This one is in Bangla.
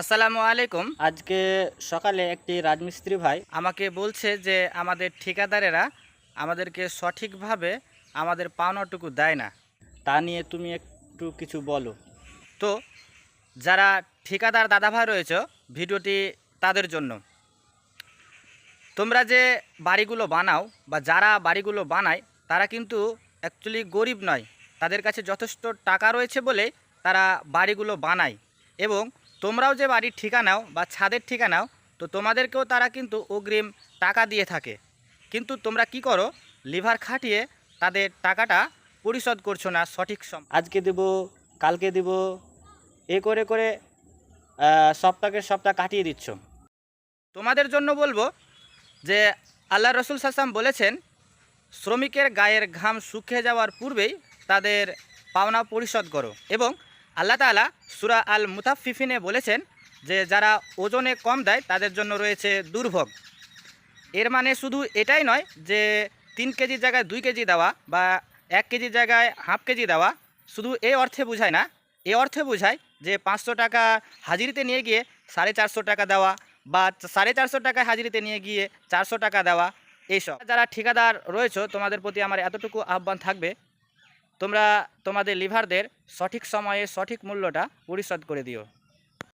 আসসালামু আলাইকুম। আজকে সকালে একটি রাজমিস্ত্রি ভাই আমাকে বলছে যে আমাদের ঠিকাদারেরা আমাদেরকে সঠিকভাবে আমাদের পাওনাটুকু দেয় না। তা নিয়ে তুমি একটু কিছু বলো। তো যারা ঠিকাদার দাদাভাই রয়েছে, ভিডিওটি তাদের জন্য। তোমরা যে বাড়িগুলো বানাও বা যারা বাড়িগুলো বানায় তারা কিন্তু অ্যাকচুয়ালি গরিব নয়। তাদের কাছে যথেষ্ট টাকা রয়েছে বলে তারা বাড়িগুলো বানায়। এবং তোমরাও যে বাড়ির ঠিকা নাও বা ছাদের ঠিকা নাও, তো তোমাদেরকেও তারা কিন্তু অগ্রিম টাকা দিয়ে থাকে। কিন্তু তোমরা কি করো, লিভার খাটিয়ে তাদের টাকাটা পরিশোধ করছো না সঠিক সময়। আজকে দেব, কালকে দেব, এ করে করে সপ্তাহের সপ্তাহ কাটিয়ে দিচ্ছ। তোমাদের জন্য বলবো যে আল্লাহ রসুল সাল্লাম বলেছেন, শ্রমিকের গায়ের ঘাম শুকিয়ে যাওয়ার পূর্বেই তাদের পাওনা পরিশোধ করো। এবং আল্লাহ তাআলা সূরা আল মুতাফফিফিনে বলেছেন যে যারা ওজনে কম দেয় তাদের জন্য রয়েছে দুর্ভোগ। এর মানে শুধু এটাই নয় যে 3 কেজির জায়গায় 2 কেজি দেওয়া বা 1 কেজির জায়গায় হাফ কেজি দেওয়া, শুধু এই অর্থে বোঝায় না। এ অর্থে বোঝায় যে 500 টাকা হাজিরিতে নিয়ে গিয়ে 450 টাকা দেওয়া, বা 450 টাকায় হাজিরিতে নিয়ে গিয়ে 400 টাকা দেওয়া। এইসব যারা ঠিকাদার রয়েছে, তোমাদের প্রতি আমার এতটুকু আহ্বান থাকবে, তোমরা তোমাদের লিভারদের সঠিক সময়ে সঠিক মূল্যটা পরিশোধ করে দিও।